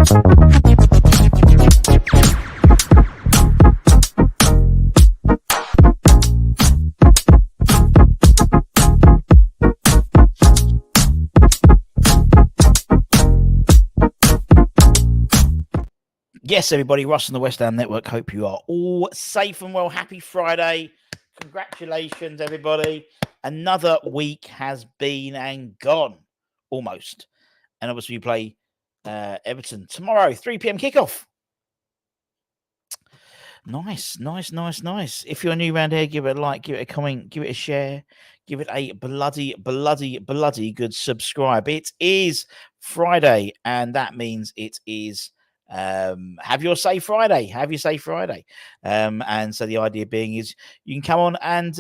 Yes, everybody, Ross and the West Ham Network. Hope you are all safe and well. Happy Friday. Congratulations, everybody. Another week has been and gone, almost. And obviously, we play Everton tomorrow, 3 p.m. kickoff. Nice. If you're new around here, give it a like, give it a comment, give it a share, give it a bloody good subscribe. It is Friday, and that means it is have your say Friday. And so the idea being is you can come on and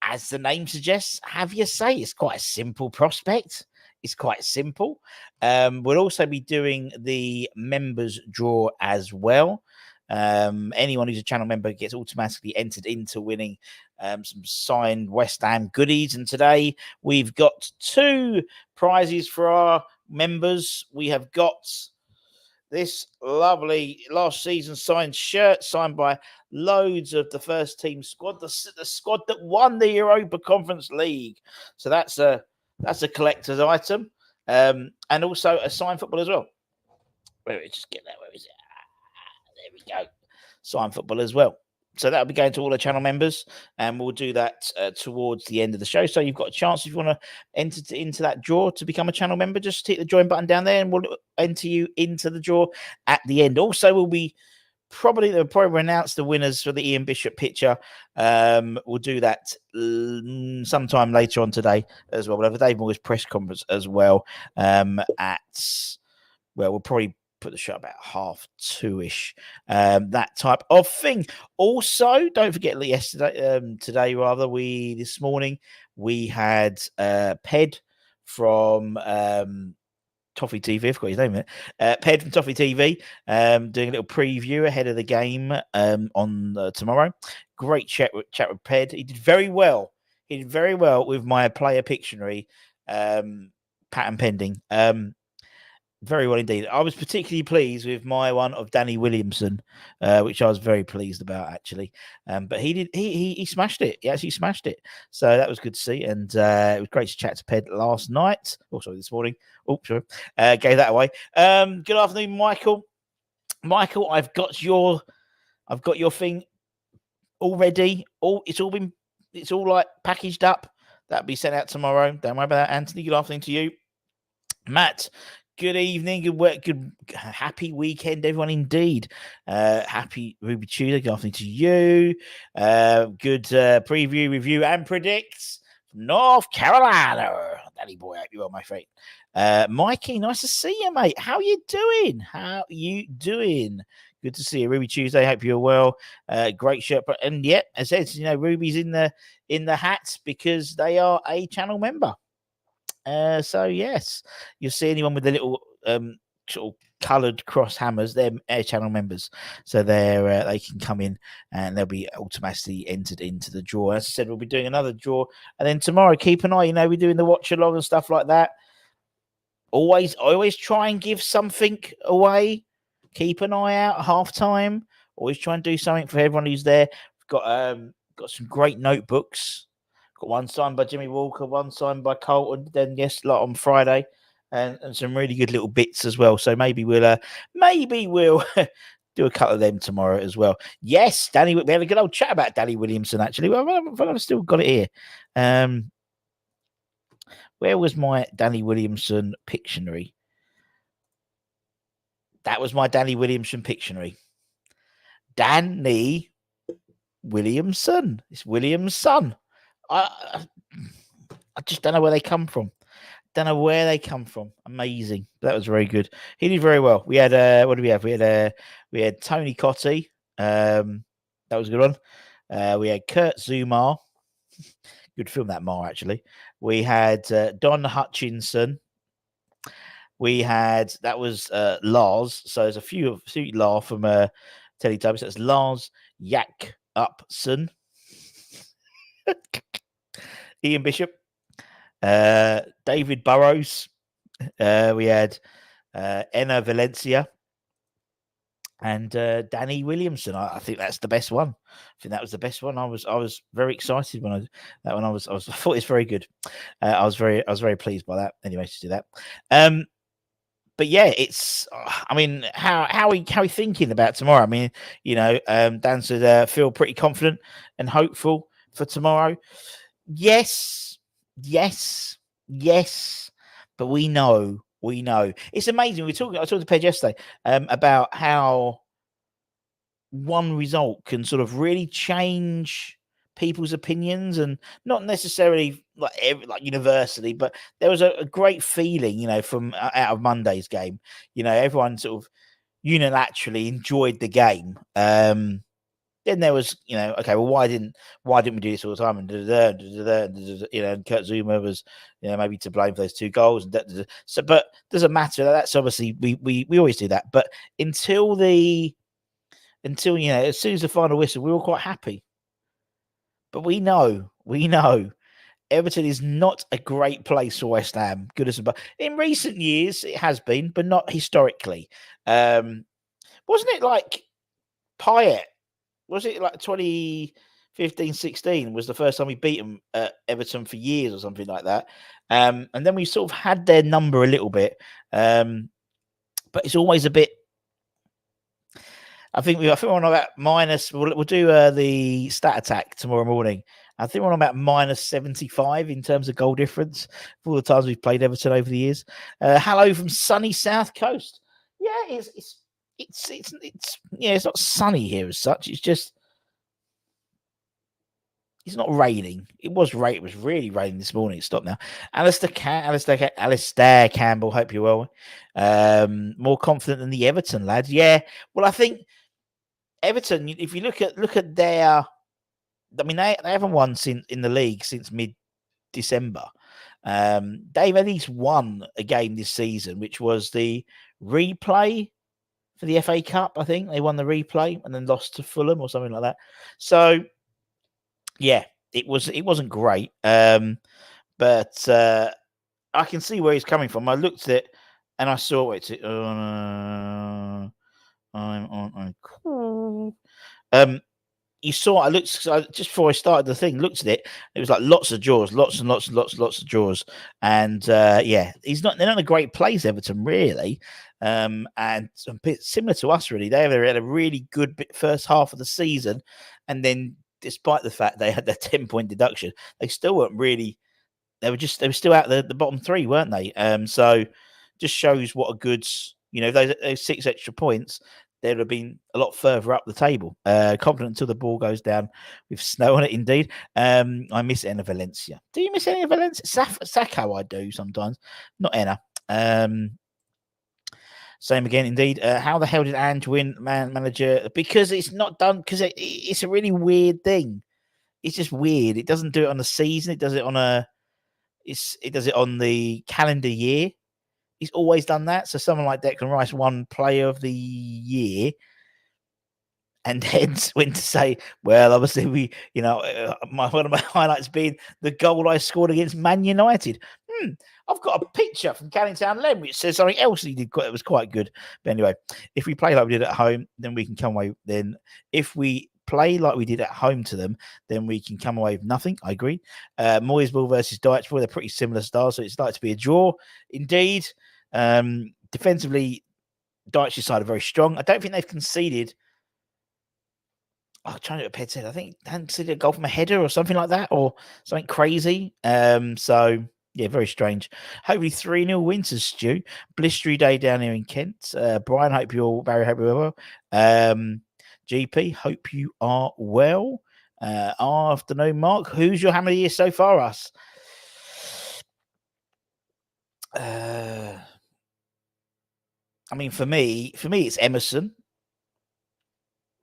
as the name suggests, have your say. It's quite a simple prospect. It's quite simple. We'll also be doing the members draw as well. Anyone who's a channel member gets automatically entered into winning some signed West Ham goodies. And today we've got 2 prizes for our members. We have got this lovely last season signed shirt signed by loads of the first team squad, the squad that won the Europa Conference League. So that's a collector's item, and also a signed football as well. Where is it? There we go. Signed football as well. So that'll be going to all the channel members, and we'll do that towards the end of the show. So you've got a chance if you want to enter into that draw to become a channel member. Just hit the join button down there, and we'll enter you into the draw at the end. Also, they'll probably announce the winners for the Ian Bishop picture. We'll do that sometime later on today as well. We'll have a Dave Moyes press conference as well. We'll probably put the show about 2:30-ish, that type of thing. Also, don't forget this morning we had Ped from Toffee TV. I forgot his name. Ped from Toffee TV doing a little preview ahead of the game on tomorrow. Great chat with Ped. He did very well. With my player Pictionary, pattern pending. Very well indeed. I was particularly pleased with my one of Danny Williamson, which I was very pleased about actually. But he smashed it. He actually smashed it. So that was good to see. And it was great to chat to Ped last night. This morning. Sorry. Gave that away. Good afternoon, Michael. Michael, I've got your thing already. It's all like packaged up. That'll be sent out tomorrow. Don't worry about that, Anthony. Good afternoon to you. Matt, good evening, good work, good happy weekend, everyone. Indeed, happy Ruby Tuesday. Good afternoon to you. Good preview, review, and predicts from North Carolina. Daddy boy, I hope you are, my friend. Mikey, nice to see you, mate. How you doing? Good to see you, Ruby Tuesday. Hope you're well. Great shirt, and yeah, as I said, Ruby's in the hat because they are a channel member. So yes, you'll see anyone with the little sort of coloured cross hammers, they're Air Channel members. So they can come in and they'll be automatically entered into the draw. As I said, we'll be doing another draw, and then tomorrow, keep an eye. We're doing the watch along and stuff like that. I always try and give something away. Keep an eye out at halftime. Always try and do something for everyone who's there. We've got some great notebooks. Got one signed by Jimmy Walker, one signed by Colton. Then on Friday, and some really good little bits as well. So maybe we'll do a couple of them tomorrow as well. Yes, Danny. We had a good old chat about Danny Williamson actually. Well, I've still got it here. Where was my Danny Williamson Pictionary? That was my Danny Williamson Pictionary. Danny Williamson. It's William's son. I just don't know where they come from. Amazing. That was very good. He did very well. We had what did we have? We had Tony Cottee. That was a good one. We had Kurt Zumar. Good film, that Mar, actually. We had Don Hutchinson. We had, that was Lars. So there's a few Lars from Teletubbies. That's Lars Yak Upson. Ian Bishop. David Burrows. We had Enner Valencia, and Danny Williamson. I think that's the best one. I think that was the best one. I was very excited when I thought it's very good. I was very pleased by that. Anyway, to do that. But yeah, it's. I mean, how are we thinking about tomorrow? I mean, Dan said feel pretty confident and hopeful for tomorrow. Yes, yes, yes. But we know. It's amazing. I talked to Pej yesterday about how one result can sort of really change people's opinions, and not necessarily like universally, but there was a great feeling, from out of Monday's game. Everyone sort of unilaterally enjoyed the game. Then there was, okay, well, why didn't we do this all the time? And and Kurt Zuma was, maybe to blame for those 2 goals. And so, but doesn't matter. That's obviously we always do that. But until as soon as the final whistle, we were quite happy. But we know Everton is not a great place for West Ham. Good as but in recent years it has been, but not historically. Wasn't it like Payet? Was it like 2015-16 was the first time we beat them at Everton for years or something like that? And then we sort of had their number a little bit, but it's always a bit. I think we're on about minus. We'll do the stat attack tomorrow morning. I think we're on about minus 75 in terms of goal difference for all the times we've played Everton over the years. Hello from sunny South Coast. Yeah, it's not sunny here as such. It's not raining. It was really raining this morning. It stopped now. Alistair Campbell. Hope you're well. More confident than the Everton lads. Yeah. Well, I think Everton, if you look at their, I mean, they haven't won in the league since mid-December. They've at least won a game this season, which was the replay for the FA Cup. I think they won the replay and then lost to Fulham or something like that. So, yeah, it wasn't great, but I can see where he's coming from. I looked at it and I saw it. I'm on cool. You saw. I looked just before I started the thing. Looked at it. It was like lots of draws, lots of draws, and yeah, they're not in a great place, Everton, really, and a bit similar to us, really. They had a really good first half of the season, and then despite the fact they had their 10-point deduction, they still weren't really. They were still out the bottom 3, weren't they? So just shows what a good, those 6 extra points, they would have been a lot further up the table. Confident until the ball goes down with snow on it, indeed. I miss Enner Valencia. Do you miss Enner Valencia? Sacco, I do sometimes. Not Enner. Same again, indeed. How the hell did Ange win manager? Because it's not done, because it's a really weird thing. It's just weird. It doesn't do it on the season. It does it on it does it on the calendar year. He's always done that. So someone like Declan Rice won Player of the Year, and then went to say, well, obviously one of my highlights being the goal I scored against Man United. I've got a picture from Canning Town Lane which says something else he did. It was quite good. But anyway, if we play like we did at home, then we can come away. Then if we play like we did at home to them, then we can come away with nothing. I agree. Moiseville versus Dycheville, they're pretty similar styles, so it's like to be a draw. Indeed. Defensively, Dyche's side are very strong. I don't think they've conceded. I'm trying to get a pet head. I think they hadn't conceded a goal from a header or something like that, or something crazy. So yeah, very strange. Hopefully 3-0 wins us, Stu. Blistery day down here in Kent. Brian, Barry, hope you're well. GP, hope you are well. Afternoon, Mark. Who's your hammer of the year so far, us? I mean, for me, it's Emerson.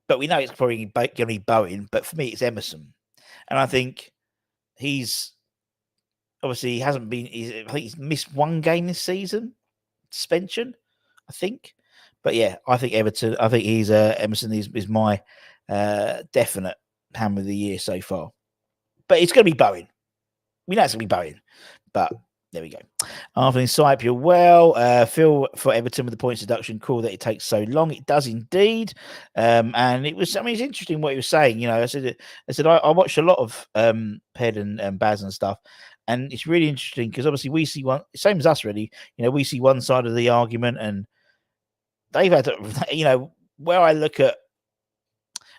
But we know it's probably going to be Bowen. But for me, it's Emerson. And I think he's obviously hasn't been. I think he's missed 1 game this season, suspension, I think. But yeah, I think Everton. I think Emerson is my definite hammer of the year so far. But it's going to be Bowen. We know it's going to be Bowen. But There we go. Afternoon, Sype, you're well. Phil for Everton with the points deduction. Cool that it takes so long. It does indeed. And it was, I mean, it's interesting what he was saying. You know, I watched a lot of Ped and Baz and stuff. And it's really interesting because obviously we see one, same as us, really. You know, we see one side of the argument, and they've had, you know, where I look at,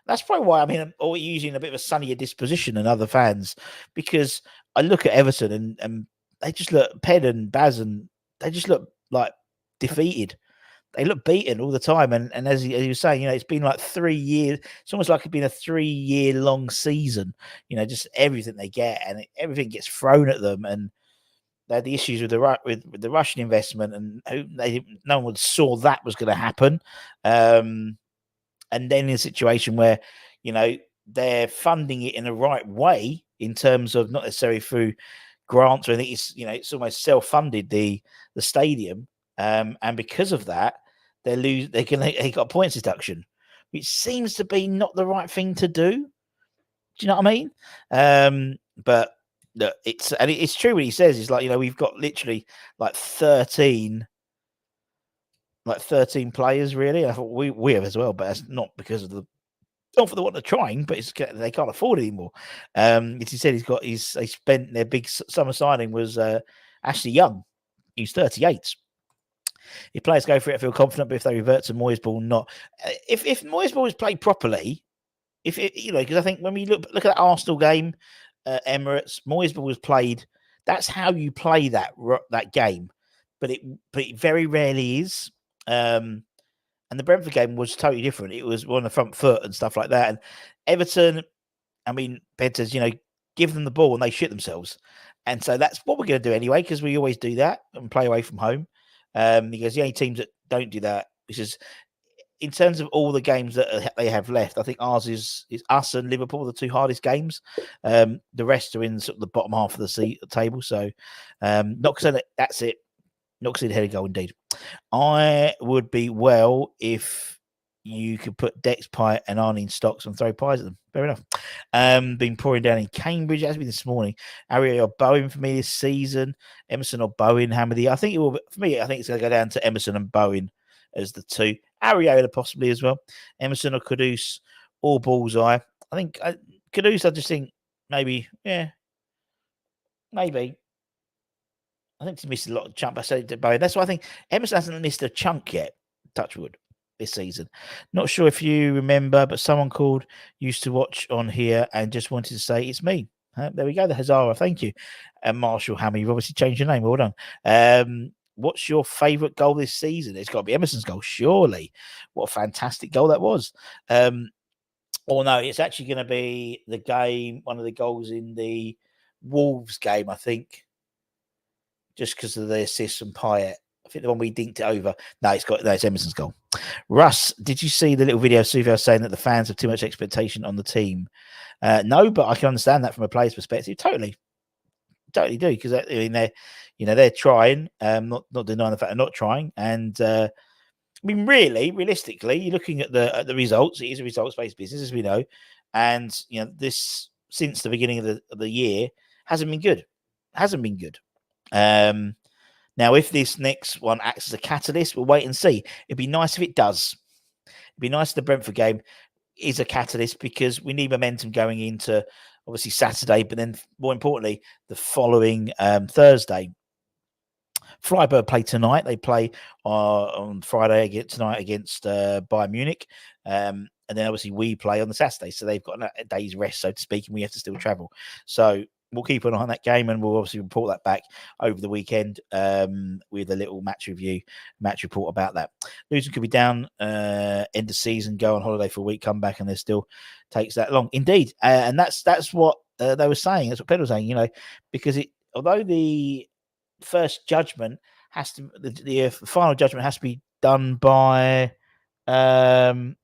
that's probably why, I mean, I'm always using a bit of a sunnier disposition than other fans, because I look at Everton and they just look, Ped and Baz, and they just look like defeated. They look beaten all the time. And as he was saying, you know, it's been like 3 years. It's almost like it's been a 3-year long season, you know, just everything they get, and everything gets thrown at them. And they had the issues with the Russian investment, and no one saw that was going to happen. And then in a situation where, you know, they're funding it in the right way in terms of not necessarily through grants or anything. It's, you know, it's almost self-funded, the stadium, and because of that, they got points deduction, which seems to be not the right thing to do. Do you know what I mean? But look, it's true what he says. It's like, you know, we've got literally like 13 players, really. I thought we have as well, but that's not because of the, not for the want of trying, but it's, they can't afford it anymore. As he said, they spent their big summer signing was Ashley Young. He's 38. If players go for it, I feel confident, but if they revert to Moyes ball, not. If Moyes ball is played properly, if it, you know, because I think when we look at that Arsenal game, Emirates, Moyes ball was played. That's how you play that game, but it very rarely is. And the Brentford game was totally different. It was on the front foot and stuff like that. And Everton, I mean, Ben says, you know, give them the ball and they shit themselves. And so that's what we're going to do anyway, because we always do that and play away from home. Because the only teams that don't do that, which is in terms of all the games that they have left, I think ours is us and Liverpool, the two hardest games. The rest are in sort of the bottom half of the table. So, not saying that's it. Not saying head goal indeed. I would be well if you could put Dex Pie and Arnie in stocks and throw pies at them. Fair enough. Been pouring down in Cambridge. It has been this morning. Ario or Bowen for me this season. Emerson or Bowen, Hammerly. I think it will. For me, I think it's going to go down to Emerson and Bowen as the two. Ariola possibly as well. Emerson or Kudus or Bullseye. I think Kudus, I just think maybe, yeah, maybe. I think he's missed a lot of chunk. I said to Bowen. That's why I think Emerson hasn't missed a chunk yet. Touchwood this season. Not sure if you remember, but someone called, used to watch on here and just wanted to say it's me. There we go, the Hazara. Thank you. And Marshall Hammer, you've obviously changed your name. Well done. What's your favourite goal this season? It's got to be Emerson's goal, surely. What a fantastic goal that was. Or no, it's actually going to be the game, one of the goals in the Wolves game, I think. Just because of the assist from Payet. I think the one we dinked it over. No, it's Emerson's goal. Russ, did you see the little video of Suvio saying that the fans have too much expectation on the team? No, but I can understand that from a player's perspective. Totally do, because I mean they're trying. Not denying the fact they're not trying. And I mean, realistically, you're looking at the results. It is a results-based business, as we know, and you know this since the beginning of the year hasn't been good. Now, if this next one acts as a catalyst, we'll wait and see. It'd be nice if it does. It'd be nice if the Brentford game is a catalyst, because we need momentum going into obviously Saturday, but then more importantly, the following Thursday. Freiburg play tonight. They play on Friday tonight against Bayern Munich. And then obviously we play on the Saturday. So they've got a day's rest, so to speak, and we have to still travel. So we'll keep an eye on that game, and we'll obviously report that back over the weekend with a little match report about that. Luton could be down end of season, go on holiday for a week, come back, and there still takes that long. Indeed. And that's what they were saying. That's what Pedro was saying, you know, because although the first judgment has to, the final judgment has to be done by the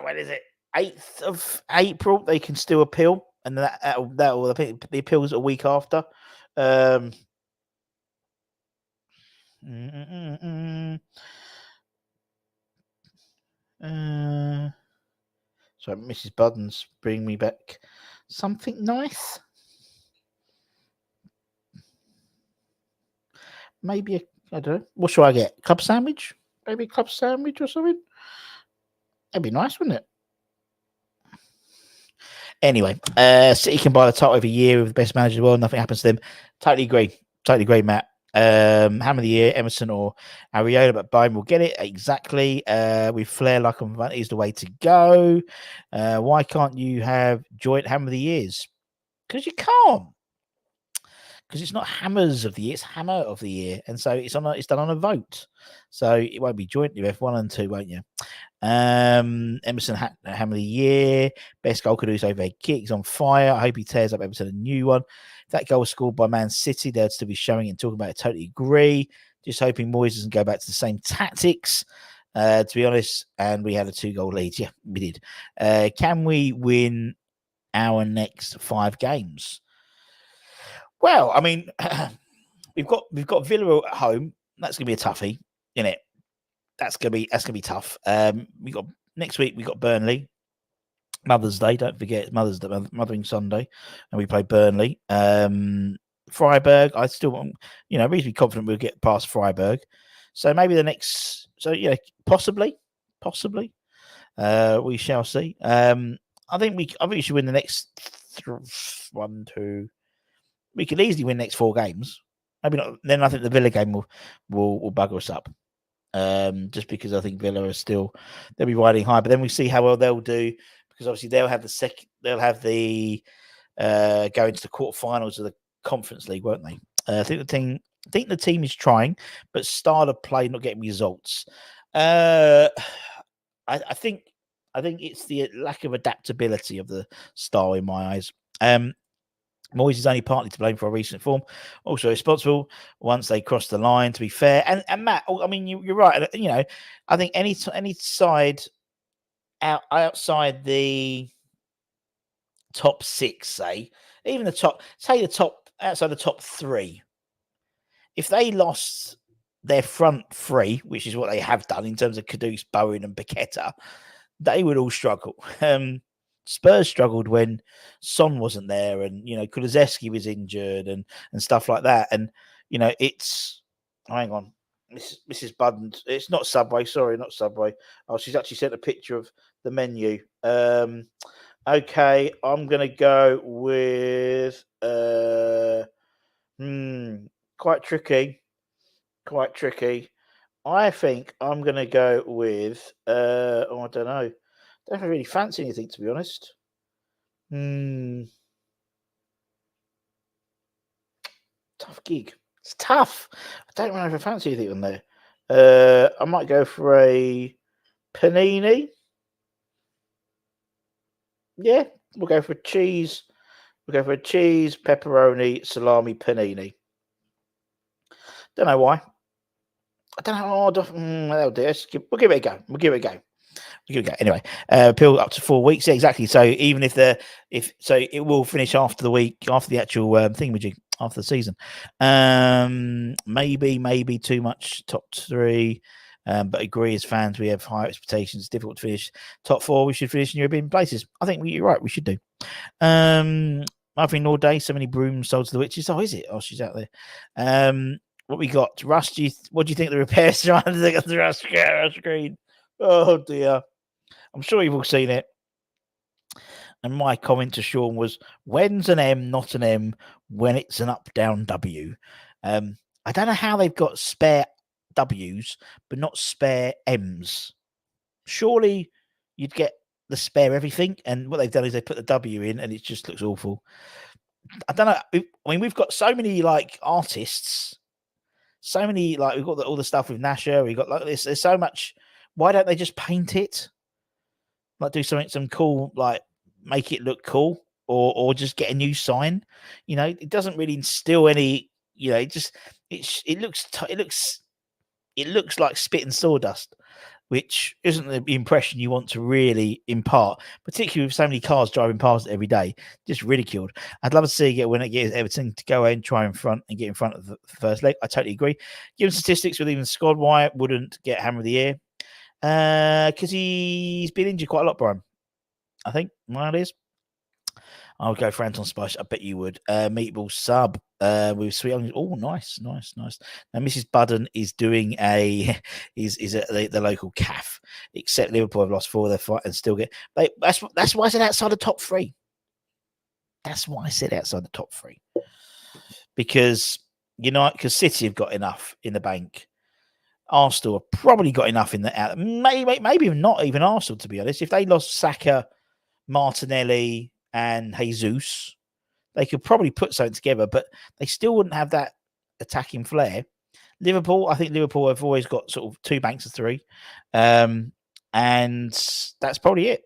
when is it, 8th of April. They can still appeal, and that will the appeals a week after. So Mrs. Budden's bring me back something nice. Maybe I don't know. What should I get? Club sandwich? Maybe a club sandwich or something? That'd be nice, wouldn't it? Anyway, City can buy the title every year with the best manager in the world. Nothing happens to them. Totally agree, Matt. Hammer of the year, Emerson or Areola, but Bayern will get it exactly. With Flair like is the way to go. Why can't you have joint Hammer of the years? Because you can't. Because it's not Hammers of the year, it's Hammer of the year, and so it's done on a vote. So it won't be jointly. You have 1 and 2, won't you? Emerson Hammer of the year, best goal could do over a kick. He's on fire. I hope he tears up Everton a new one. If that goal was scored by Man City, they'd still be showing it and talking about it. Totally agree. Just hoping Moyes doesn't go back to the same tactics. To be honest, and we had a 2-goal lead. Yeah, we did. Can we win our next 5 games? Well, I mean, we've got Villa at home. That's gonna be a toughie, isn't it? That's gonna be tough. We got next week. We got Burnley, Mother's Day. Don't forget Mother's Day, Mothering Sunday, and we play Burnley. Freiburg. I still, reasonably confident we'll get past Freiburg. So maybe the next. So possibly. We shall see. I think we should win the next 1, 2. We could easily win the next 4 games. Maybe not. Then I think the Villa game will bugger us up. Just because I think Villa they'll be riding high, but then we see how well they'll do, because obviously they'll have the go into the quarterfinals of the Conference League, won't they? I think the team is trying, but style of play not getting results. I think it's the lack of adaptability of the style in my eyes. Moyes is only partly to blame for our recent form. Also responsible once they cross the line, to be fair. And Matt, I mean, you're right. I think any side outside the top 6, say, even outside the top 3, if they lost their front 3, which is what they have done in terms of Kudus, Bowen and Paqueta, they would all struggle. Spurs struggled when Son wasn't there, and Kulusevski was injured and stuff like that. And it's hang on, Mrs. Budden. It's not Subway. Sorry, not Subway. Oh, she's actually sent a picture of the menu. Okay, I'm gonna go with quite tricky. I think I'm gonna go with I don't know. Don't really fancy anything, to be honest. Tough gig. It's tough. I don't know if I fancy anything on there. I might go for a panini. Yeah, we'll go for cheese. We'll go for a cheese, pepperoni, salami, panini. Don't know why. I don't know. That'll do. We'll give it a go. Anyway, appeal up to 4 weeks. Yeah, exactly. So even if it will finish after the actual thingamajig, after the season. Maybe too much top 3. But agree, as fans, we have high expectations. It's difficult to finish top 4. We should finish in European places. I think you're right. We should do. Nothing all day. So many brooms sold to the witches. Oh, is it? Oh, she's out there. What we got? Rust. What do you think the repairs are on the Rust screen? Oh dear. I'm sure you've all seen it. And my comment to Sean was, when's an M not an M when it's an up-down W? I don't know how they've got spare Ws, but not spare Ms. Surely you'd get the spare everything. And what they've done is they put the W in and it just looks awful. I don't know. I mean, we've got so many artists, so many we've got all the stuff with Nasher. We've got this. There's so much. Why don't they just paint it? Do some cool, make it look cool, or just get a new sign. It doesn't really instill any. It looks like spit and sawdust, which isn't the impression you want to really impart, particularly with so many cars driving past it every day. Just ridiculed. I'd love to see it when it gets Everton to go and try get in front of the first leg. I totally agree. Given statistics with even squad, Wyatt wouldn't get Hammer of the Year. Because he's been injured quite a lot, Brian. I think mine is. I would go for Anton Spice. I bet you would. Meatball sub with sweet onions. Oh, nice. Now Mrs. Budden is doing is at the local calf. Except Liverpool have lost 4 of their fight and still get. That's why I said outside the top 3. That's why I said outside the top 3. Because City have got enough in the bank. Arsenal have probably got enough in the out. Maybe not even Arsenal, to be honest. If they lost Saka, Martinelli, and Jesus, they could probably put something together, but they still wouldn't have that attacking flair. Liverpool, I think Liverpool have always got sort of 2 banks of 3. And that's probably it,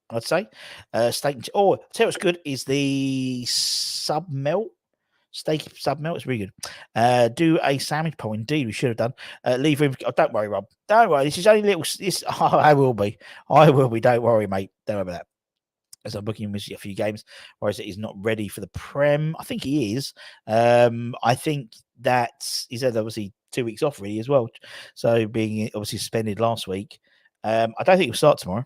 I'd say. Steak. Oh, I'll tell you what's good is the sub melt. Steak sub melt is really good. Do a sandwich poll. Indeed, we should have done. Leave room. Oh, don't worry, Rob. Don't worry. This is only little. I will be. Don't worry, mate. Don't worry about that. As I'm booking him a few games, whereas he's not ready for the Prem. I think he is. I think that he's had obviously 2 weeks off really as well. So being obviously suspended last week, I don't think he'll start tomorrow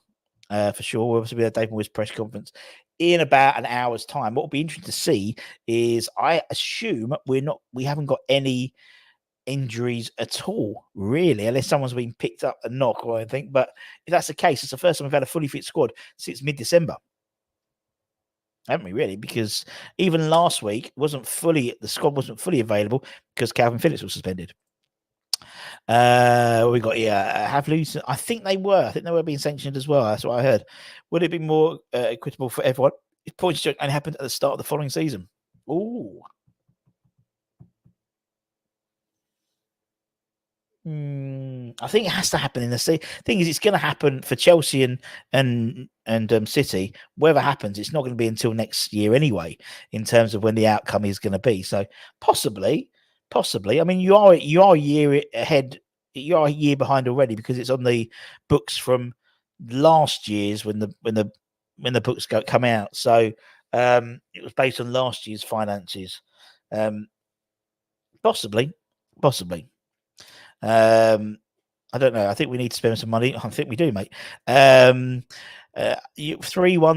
for sure. We'll obviously be at Dave Moyes' press conference in about an hour's time. What will be interesting to see is I assume we haven't got any injuries at all, really, unless someone's been picked up a knock or anything. But if that's the case, it's the first time we've had a fully fit squad since mid-December. Haven't we really? Because even last week the squad wasn't fully available because Calvin Phillips was suspended. We got Havlus. I think they were being sanctioned as well. That's what I heard. Would it be more equitable for everyone if points don't only happened at the start of the following season? Ooh. I think it has to happen in the thing is it's going to happen for Chelsea and City. Whatever happens, it's not going to be until next year anyway, in terms of when the outcome is going to be. So possibly. I mean, you are a year ahead. You are a year behind already because it's on the books from last year's when the books come out. So it was based on last year's finances. Possibly. I don't know. I think we need to spend some money. I think we do, mate. 3-1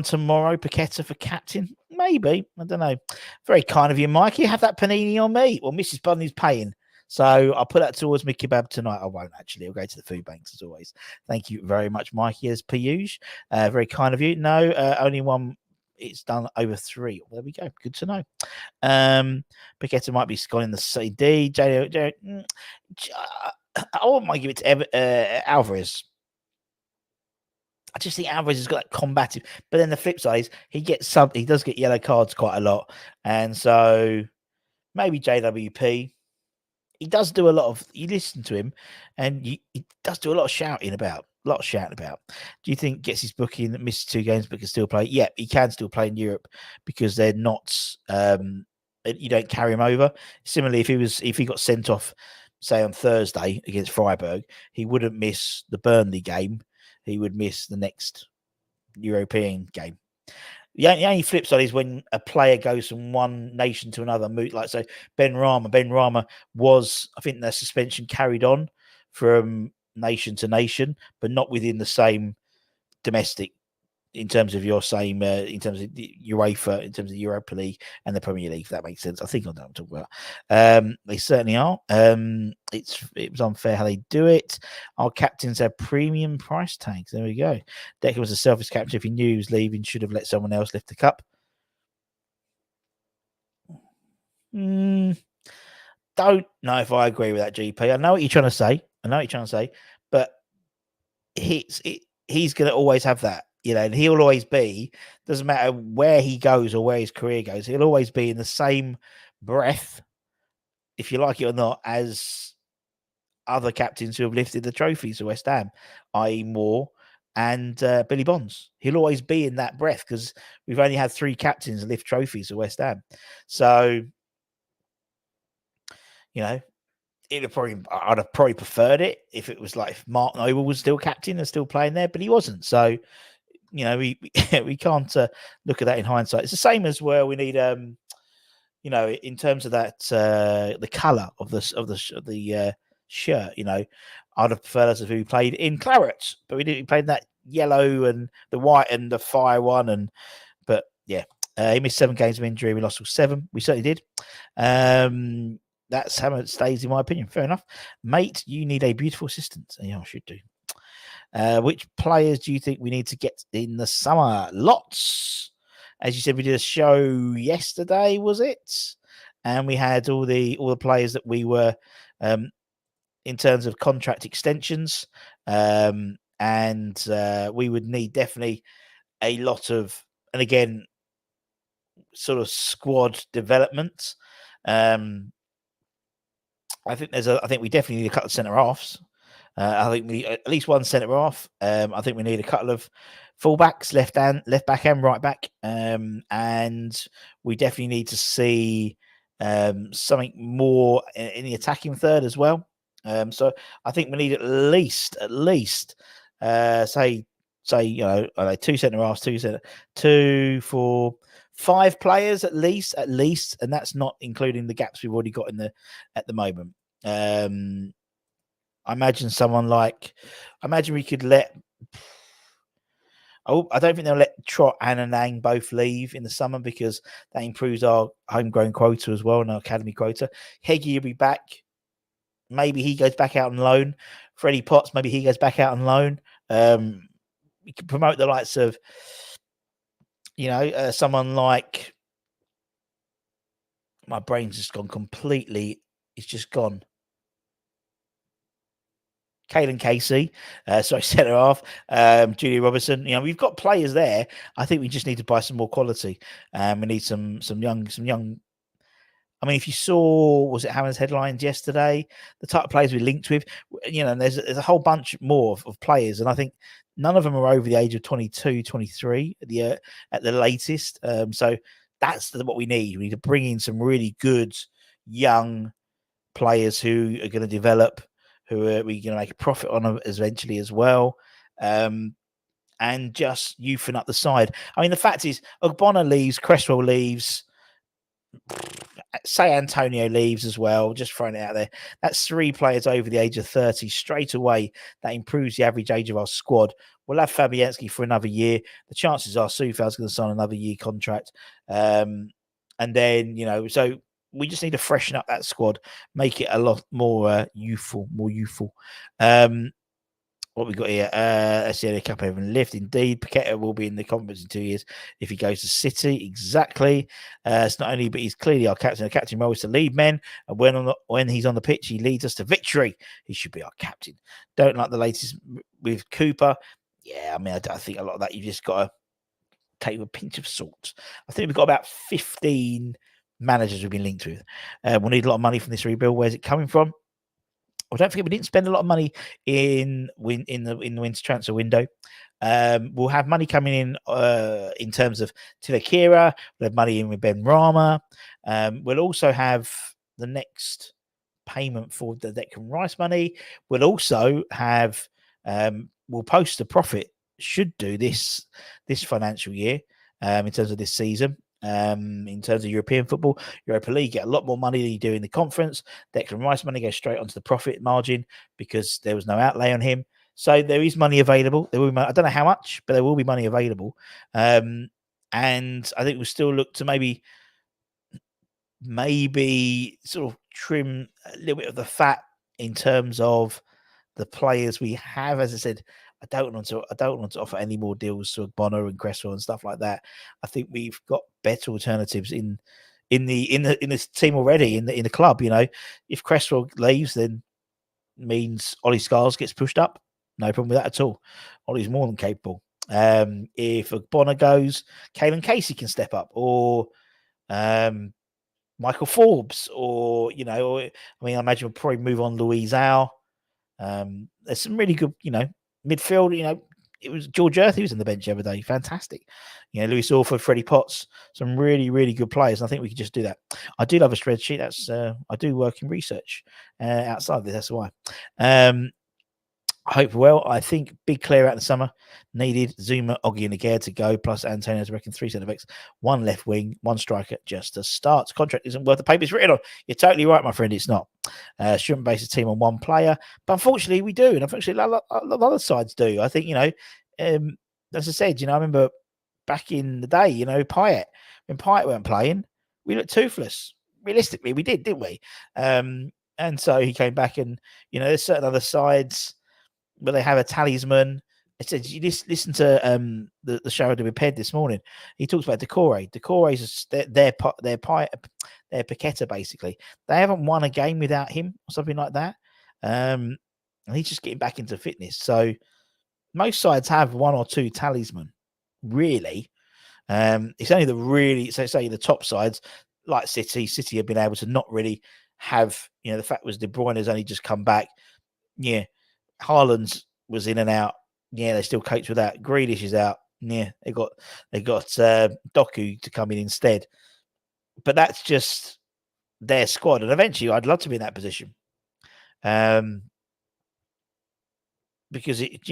tomorrow. Paqueta for captain. Maybe. I don't know. Very kind of you, Mike. You have that panini on me. Well, Mrs. Bunny's paying. So I'll put that towards my kebab tonight. I won't actually. I'll go to the food banks as always. Thank you very much, Mikey, as per usual. Very kind of you. No, only one. It's done over 3. There we go. Good to know. Paqueta might be gone in the CD. I might give it to Alvarez. I just think Alvarez has got that combative, but then the flip side is he does get yellow cards quite a lot, and so maybe JWP. He does do a lot of. You listen to him, and he does do a lot of shouting about. Do you think gets his booking, misses 2 games but can still play? Yeah, he can still play in Europe because they're not. You don't carry him over. Similarly, if he got sent off, say on Thursday against Freiburg, he wouldn't miss the Burnley game. He would miss the next European game. The only flip side is when a player goes from one nation to another. Like so, Ben Rama was, I think, the suspension carried on from nation to nation, but not within the same domestic. In terms of your same, in terms of the UEFA, in terms of the Europa League and the Premier League, if that makes sense. I think I know what I'm talking about. They certainly are. It was unfair how they do it. Our captains have premium price tags. There we go. Decker was a selfish captain. If he knew he was leaving, should have let someone else lift the cup. Don't know if I agree with that, GP. I know what you're trying to say. But he's going to always have that. And he'll always be, doesn't matter where he goes or where his career goes, he'll always be in the same breath, if you like it or not, as other captains who have lifted the trophies for West Ham, i.e. Moore and Billy Bonds. He'll always be in that breath because we've only had 3 captains lift trophies for West Ham. So, I'd have probably preferred it if it was like if Mark Noble was still captain and still playing there, but he wasn't. So, we can't look at that in hindsight. It's the same as where we need, in terms of that, the colour of the shirt. I'd have preferred us if we played in claret, but we didn't play that yellow and the white and the fire one. But yeah, he missed 7 games of injury. We lost all 7. We certainly did. That's how it stays, in my opinion. Fair enough. Mate, you need a beautiful assistant. Yeah, I should do. Which players do you think we need to get in the summer? Lots. As you said, we did a show yesterday, was it? And we had all the players that we were in terms of contract extensions. And we would need definitely a lot of, and again, sort of squad development. I think we definitely need a couple of centre halves. I think we need at least one centre half. I think we need a couple of fullbacks, left back and right back. And we definitely need to see something more in the attacking third as well. So I think we need at least say 2 centre halves, 2 for 5 players at least, and that's not including the gaps we've already got at the moment. I imagine we could let. I don't think they'll let Trot and Anang both leave in the summer because that improves our homegrown quota as well and our academy quota. Heggie will be back. Maybe he goes back out on loan. Freddie Potts, maybe he goes back out on loan. We can promote the likes of, someone like. My brain's just gone completely. It's just gone. Caelan Casey, centre half, Julia Robertson. We've got players there. I think we just need to buy some more quality. We need some young. I mean, if you saw, was it Hammond's headlines yesterday? The type of players we linked with, and there's a whole bunch more of players, and I think none of them are over the age of 22, 23 at the latest. So that's what we need. We need to bring in some really good young players who are going to develop, who are we going to make a profit on eventually as well, and just youthen up the side. I mean, the fact is, Ogbonna leaves, Cresswell leaves, say Antonio leaves as well, just throwing it out there. That's 3 players over the age of 30 straight away. That improves the average age of our squad. We'll have Fabianski for another year. The chances are Soufal's going to sign another year contract. And then, so we just need to freshen up that squad, make it a lot more youthful. What we got here? Let's see, the Cup Haven lift. Indeed, Paqueta will be in the conference in 2 years if he goes to City. Exactly. It's not only, but he's clearly our captain. The captain role is to lead men, and when he's on the pitch, he leads us to victory. He should be our captain. Don't like the latest with Cooper. Yeah, I mean, I think a lot of that you've just got to take with a pinch of salt. I think we've got about 15 managers we've been linked with. We'll need a lot of money from this rebuild. Where's it coming from? Well, don't forget, we didn't spend a lot of money in the winter transfer window. We'll have money coming in terms of Tilakira. We'll have money in with Ben Rama. We'll also have the next payment for the Declan Rice money. We'll also have we'll post a profit. Should do this financial year in terms of this season. In terms of European football, Europa League, get a lot more money than you do in the conference. Declan Rice money goes straight onto the profit margin because there was no outlay on him. So there is money available. There will be, I don't know how much, but there will be money available. And I think we'll still look to maybe sort of trim a little bit of the fat in terms of the players we have. As I said, I don't want to offer any more deals to Bonner and Cresswell and stuff like that. I think we've got better alternatives in this team already in the club. If Cresswell leaves, then means Ollie Scars gets pushed up. No problem with that at all. Ollie's more than capable. If Bonner goes, Caelan Casey can step up, or Michael Forbes, or I imagine we'll probably move on Louise Al. There's some really good, midfield, it was George Earthy was on the bench the other day. Fantastic. Lewis Orford, Freddie Potts, some really, really good players. And I think we could just do that. I do love a spreadsheet. That's I do work in research outside of this. That's why. I hope well. I think big clear out in the summer needed. Zuma, Oggy, and Aguirre to go. Plus Antonio's, I reckon 3 centre backs, 1 left wing, 1 striker just to start. Contract isn't worth the paper it's written on. You're totally right, my friend. It's not. Shouldn't base a team on 1 player, but unfortunately we do, and unfortunately a lot of other sides do. I think as I said, I remember back in the day, Pyatt, when Pyatt weren't playing, we looked toothless. Realistically, we did, didn't we? And so he came back, and there's certain other sides where they have a talisman. I said, you listen to the show I did with Ped this morning. He talks about Decore. Decore is their Paqueta, basically. They haven't won a game without him or something like that. And he's just getting back into fitness. So most sides have one or two talisman, really. It's only say the top sides like City have been able to not really have, the fact was De Bruyne has only just come back. Yeah. Haaland's was in and out. Yeah, they still coach with that. Grealish is out. Yeah, they got Doku to come in instead. But that's just their squad, and eventually, I'd love to be in that position, because it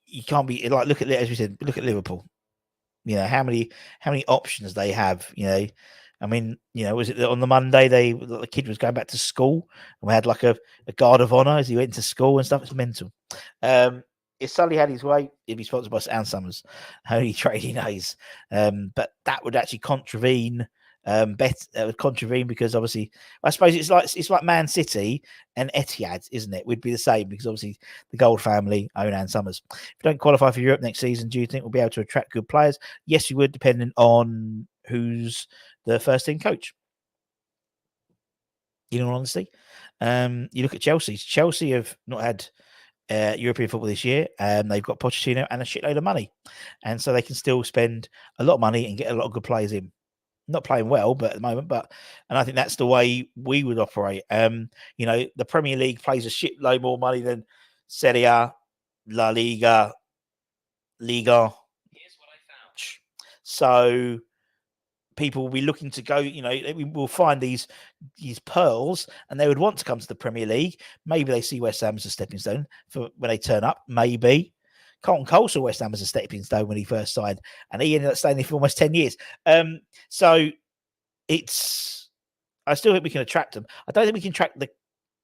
you can't be like, look at, as we said, look at Liverpool. How many options they have. I mean, was it on the Monday the kid was going back to school and we had like a guard of honor as he went to school and stuff? It's mental. If Sully had his way, he'd be sponsored by Ann Summers. Only trade he knows. But that would actually contravene. Would contravene, because obviously, I suppose it's like Man City and Etihad, isn't it? Would be the same, because obviously the Gold family own Ann Summers. If we don't qualify for Europe next season, do you think we'll be able to attract good players? Yes, you would, depending on who's the first team coach. In all honesty, you look at Chelsea. Chelsea have not had European football this year, and they've got Pochettino and a shitload of money, and so they can still spend a lot of money and get a lot of good players in. Not playing well, but at the moment, and I think that's the way we would operate. The Premier League plays a shitload more money than Serie A, La Liga, Liga. Here's what I found. So people will be looking to go, we will find these pearls, and they would want to come to the Premier League. Maybe they see West Ham as a stepping stone for when they turn up. Maybe Colton Cole saw West Ham as a stepping stone when he first signed, and he ended up staying there for almost 10 years. So I still think we can attract them. I don't think we can track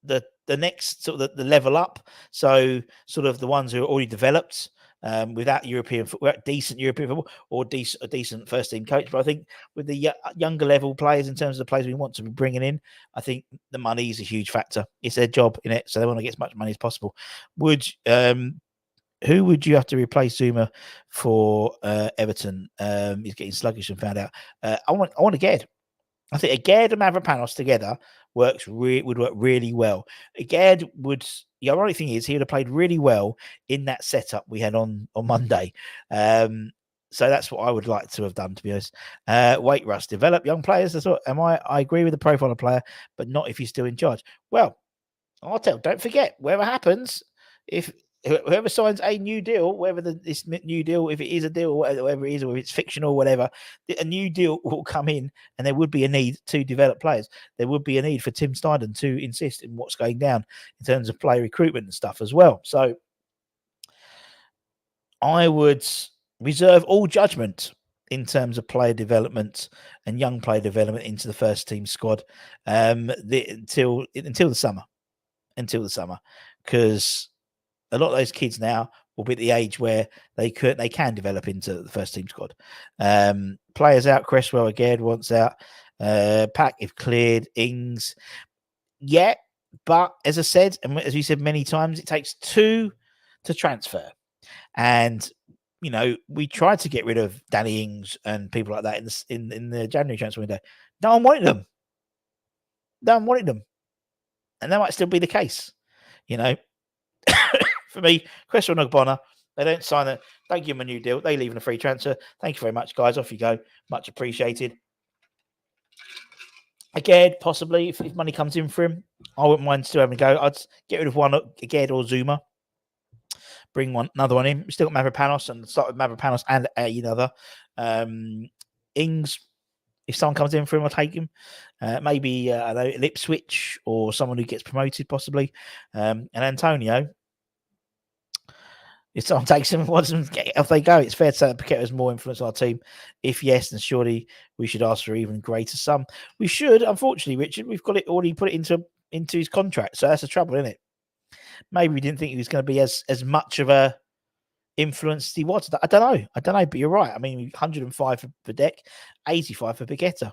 the next sort of the level up. So sort of the ones who are already developed, without decent European football, or a decent first team coach. But I think with the younger level players, in terms of the players we want to be bringing in, I think the money is a huge factor. It's their job in it, so they want to get as much money as possible. Who would you have to replace Zuma for Everton? He's getting sluggish and found out. I want a Ged. I think a Ged and Mavropanos together would work really well. A Ged would. The ironic thing is, he would have played really well in that setup we had on Monday. So that's what I would like to have done, to be honest. Wait, Russ, develop young players. That's what. I agree with the profile of player, but not if he's still in charge. Well, I'll tell. Don't forget, whatever happens, if whoever signs a new deal, whether this new deal, if it is a deal, whatever it is, or if it's fictional, whatever, a new deal will come in, and there would be a need to develop players. There would be a need for Tim Steidten to insist in what's going down in terms of player recruitment and stuff as well. So I would reserve all judgment in terms of player development and young player development into the first team squad until the summer, because a lot of those kids now will be at the age where they can develop into the first team squad. Players out, Cresswell again wants out. Pack if cleared, Ings. Yeah, but as I said, and as we said many times, it takes two to transfer. And we tried to get rid of Danny Ings and people like that in the January transfer window. No one wanted them. And that might still be the case. For me, Cresswell and Ogbonna, they don't sign it. Don't give them a new deal. They leave in a free transfer. Thank you very much, guys. Off you go. Much appreciated. Again, possibly, if money comes in for him, I wouldn't mind still having a go. I'd get rid of one, again, or Zuma. Bring another one in. We still got Mavropanos, and start with Mavropanos and another. Ings, if someone comes in for him, I'll take him. Maybe, I know, Ipswich or someone who gets promoted, possibly. And Antonio, if someone takes him and wants them, off they go. It's fair to say that Paqueta has more influence on our team. If yes, then surely we should ask for even greater sum. We should, unfortunately, Richard. We've got it already put it into his contract, so that's the trouble, isn't it? Maybe we didn't think he was going to be as much of a influence as he was. I don't know. But you're right. I mean, 105 for Deck, 85 for Paqueta.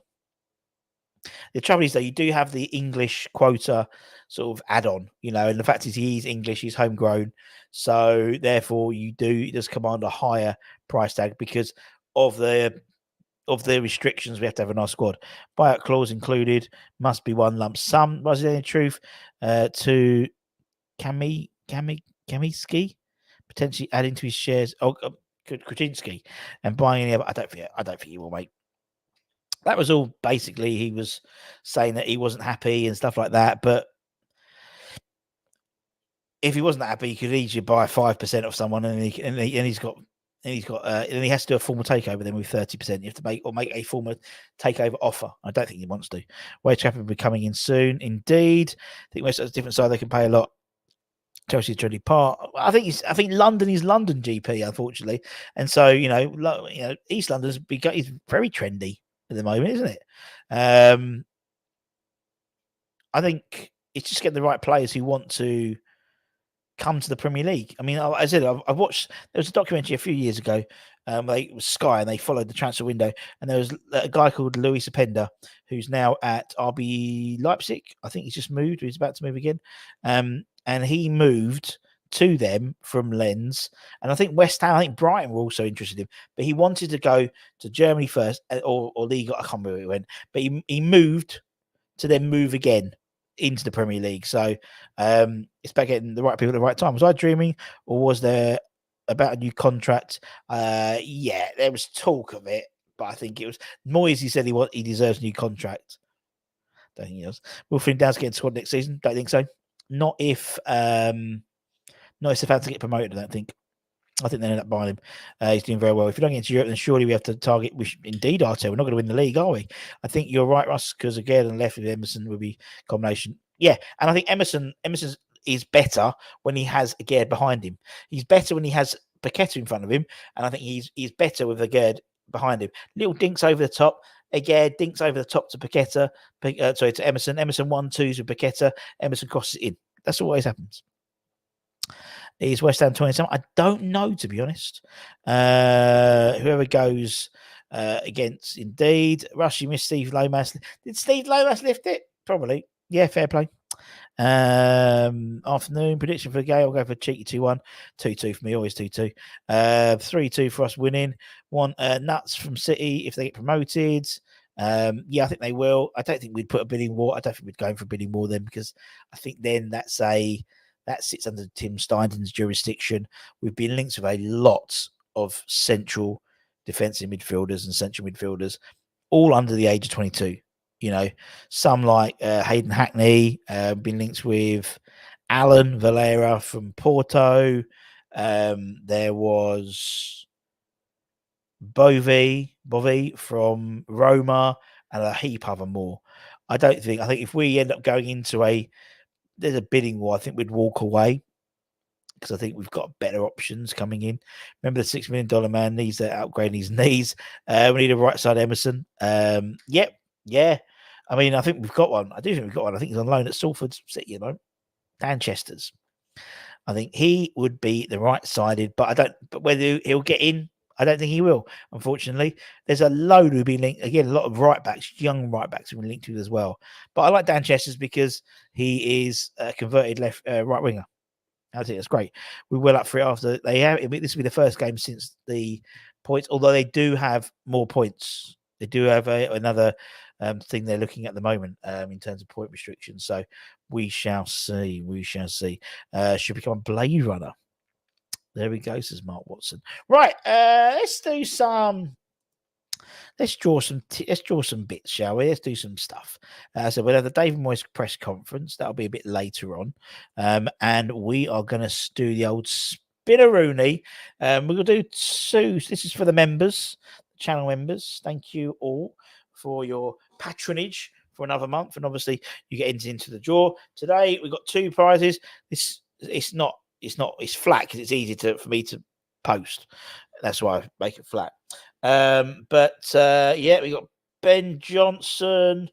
The trouble is, though, you do have the English quota sort of add-on, and the fact is he's English, he's homegrown, so therefore it does command a higher price tag because of the restrictions we have to have in our squad. Buyout clause included, must be one lump sum. Was it any truth to Kamiński potentially adding to his shares? Kretinsky and buying any other? I don't think he will, mate. That was all basically. He was saying that he wasn't happy and stuff like that. But if he wasn't happy, he could easily buy 5% of someone, and he has to do a formal takeover then with 30%. You have to make a formal takeover offer. I don't think he wants to. Wage cap will be coming in soon. Indeed, I think most of the different side they can pay a lot. Chelsea's trendy part. I think London is London GP, unfortunately, and so East London's is very trendy at the moment, isn't it? I think it's just getting the right players who want to come to the Premier League. I mean, I said I've watched. There was a documentary a few years ago. It was Sky, and they followed the transfer window. And there was a guy called Luis Openda, who's now at RB Leipzig. I think he's just moved. He's about to move again. And he moved to them from Lens. And I think West Ham, I think Brighton were also interested in him. But he wanted to go to Germany first, or Liga. I can't remember where he went. But he moved to then move again into the Premier League. So it's about getting the right people at the right time. Was I dreaming, or was there about a new contract? Yeah, there was talk of it, but I think it was Moyes. He said he deserves a new contract. Don't think he does. Will Flynn Downs get into squad next season? Don't think so. Not if Southampton get promoted. I don't think. I think they end up buying him. He's doing very well. If you don't get into Europe, then surely we have to target. Indeed, Arteta. We're not going to win the league, are we? I think you're right, Russ, because again, and left with Emerson would be a combination. Yeah, and I think Emerson is better when he has Aguerd behind him. He's better when he has Paqueta in front of him, and I think he's better with Aguerd behind him. Little dinks over the top. Aguerd dinks over the top to Paqueta. To Emerson. Emerson 1-2s with Paqueta. Emerson crosses it in. That's what always happens. Is West Ham 27? I don't know, to be honest. Whoever goes against, indeed. Rush, you missed Steve Lomas. Did Steve Lomas lift it? Probably. Yeah, fair play. Afternoon prediction for the game. I'll go for cheeky 2-1. 2-2 for me, always 2-2. 3-2 for us winning. One nuts from City if they get promoted. Yeah, I think they will. I don't think we'd put a bidding war. I don't think we'd go in for a bidding war then, because I think then that sits under Tim Steinden's jurisdiction. We've been linked with a lot of central defensive midfielders and central midfielders, all under the age of 22. Some like Hayden Hackney, been linked with Alan Valera from Porto. There was Bovey from Roma, and a heap other more. I think if we end up going into there's a bidding war, I think we'd walk away, because I think we've got better options coming in. Remember, the $6 million man needs to upgrade his knees. We need a right side Emerson. Yep, yeah. I mean, I think we've got one. I do think we've got one. I think he's on loan at Salford City, Dan Chester's. I think he would be the right-sided, but whether he'll get in, I don't think he will, unfortunately. There's a load who've been linked. Again, a lot of right-backs, young right-backs who've been linked to it as well. But I like Dan Chester's because he is a converted right winger. I think that's great. We will up for it after they have. This will be the first game since the points, although they do have more points. They do have another thing they're looking at the moment in terms of point restrictions. So we shall see. Should become a Blade Runner. There we go, says Mark Watson. Right, let's draw some bits, shall we? Let's do some stuff. So we'll have the David Moyes press conference. That'll be a bit later on. And we are going to do the old Spinneroony. We're going to do two. This is for the members, channel members. Thank you all for your patronage for another month. And obviously you get into the draw. Today we've got two prizes. It's flat because it's easy for me to post. That's why I make it flat. Yeah, we got Ben Johnson,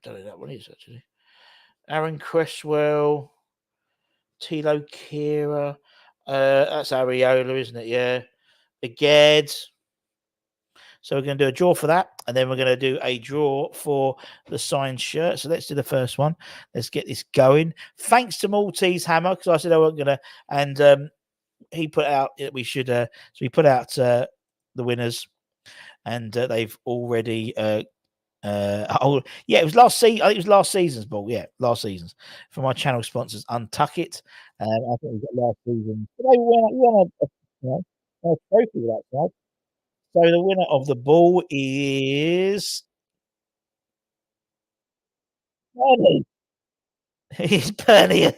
don't know who that one is actually. Aaron Cresswell, Tilo Kira. That's Ariola, isn't it? Yeah. Again. So we're going to do a draw for that, and then we're going to do a draw for the signed shirt. So let's do the first one. Let's get this going. Thanks to Maltese Hammer, because I said I wasn't going to, and he put out we should. So we put out the winners, and they've already. Yeah, it was last season. I think it was last season's ball. Yeah, last season's for my channel sponsors, Untuck It. I think we got last season. But they won a trophy with that side. So the winner of the ball is Bernie. It's Bernie.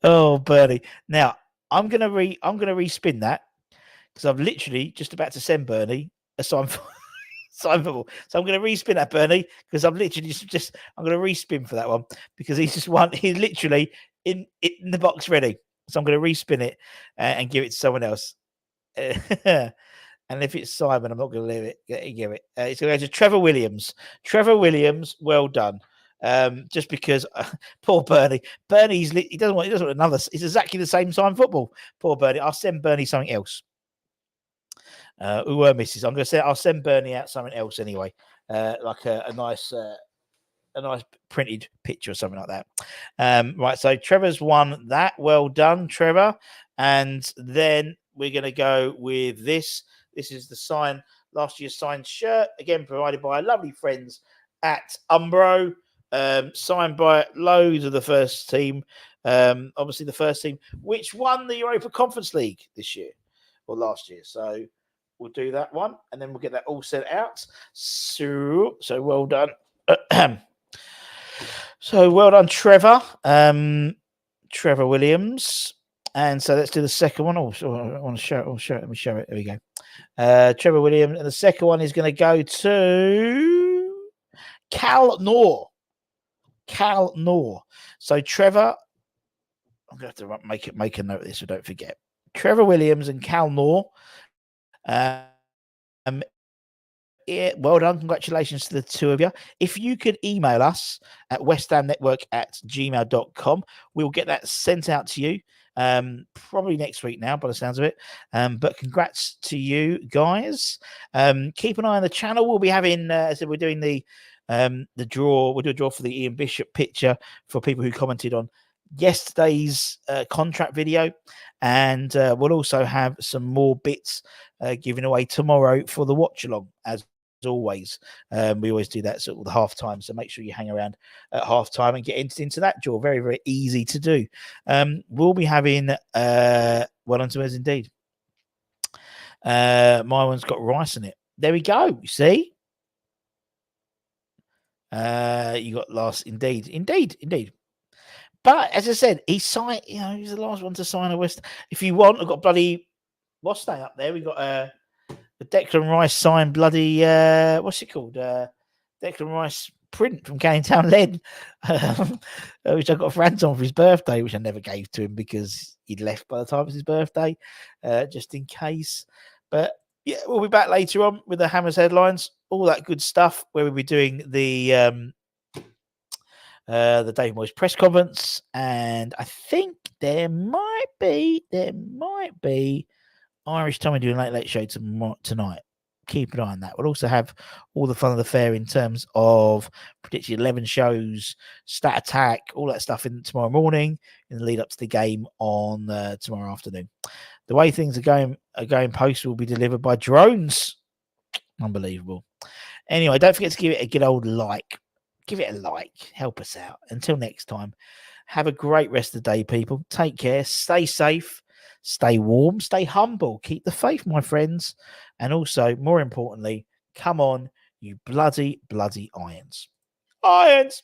Oh, Bernie. Now I'm gonna respin that because I'm literally just about to send Bernie a sign for sign football. So I'm gonna respin that, Bernie, because I'm literally just I'm gonna respin for that one because he's just won. He's literally in the box ready. So I'm gonna respin it and give it to someone else. And if it's Simon, I'm not going to leave it. Give it. It's going to go to Trevor Williams. Trevor Williams, well done. Just because poor Bernie. He doesn't want another. It's exactly the same time football. Poor Bernie. I'll send Bernie something else. Who misses? I'm going to say I'll send Bernie out something else anyway. Like a nice printed picture or something like that. Right. So Trevor's won that. Well done, Trevor. And then we're going to go with this. This is the last year's signed shirt, again provided by our lovely friends at Umbro, signed by loads of the first team. Obviously, the first team, which won the Europa Conference League this year or last year. So we'll do that one, and then we'll get that all sent out. So well done. So well done, Trevor. Trevor Williams. And so let's do the second one. Oh, I want to show it. Let me show it. There we go. Trevor Williams. And the second one is going to go to Cal Noor. Cal Noor. So Trevor, I'm going to have to make a note of this so don't forget. Trevor Williams and Cal Noor. Yeah, well done. Congratulations to the two of you. If you could email us at westhamnetwork@gmail.com, we'll get that sent out to you probably next week now by the sounds of it. But congrats to you guys. Keep an eye on the channel. We'll be having, so we're doing the draw. We'll do a draw for the Ian Bishop picture for people who commented on yesterday's contract video, and we'll also have some more bits given away tomorrow for the watch along as always. We always do that sort of the half time, so make sure you hang around at half time and get into that draw. Very, very easy to do. We'll be having well on to us indeed. My one's got rice in it. There we go. You see, you got last indeed. But as I said, he signed. He's the last one to sign a West. If you want, I've got bloody what's that up there? We got the Declan Rice signed bloody what's it called? Declan Rice print from Canning Town Lead, which I got for Anton for his birthday, which I never gave to him because he'd left by the time it was his birthday, just in case. But yeah, we'll be back later on with the Hammers headlines, all that good stuff, where we'll be doing the Dave Moyes press conference, and I think there might be Irish Tommy doing late show tonight. Keep an eye on that. We'll also have all the fun of the fair in terms of predicted 11 shows, stat attack, all that stuff in tomorrow morning in the lead up to the game on tomorrow afternoon. The way things are going post will be delivered by drones. Unbelievable. Anyway, don't forget to give it a good old like. Give it a like. Help us out. Until next time, have a great rest of the day, people. Take care. Stay safe. Stay warm. Stay humble. Keep the faith, my friends. And also, more importantly, come on, you bloody Irons. Irons!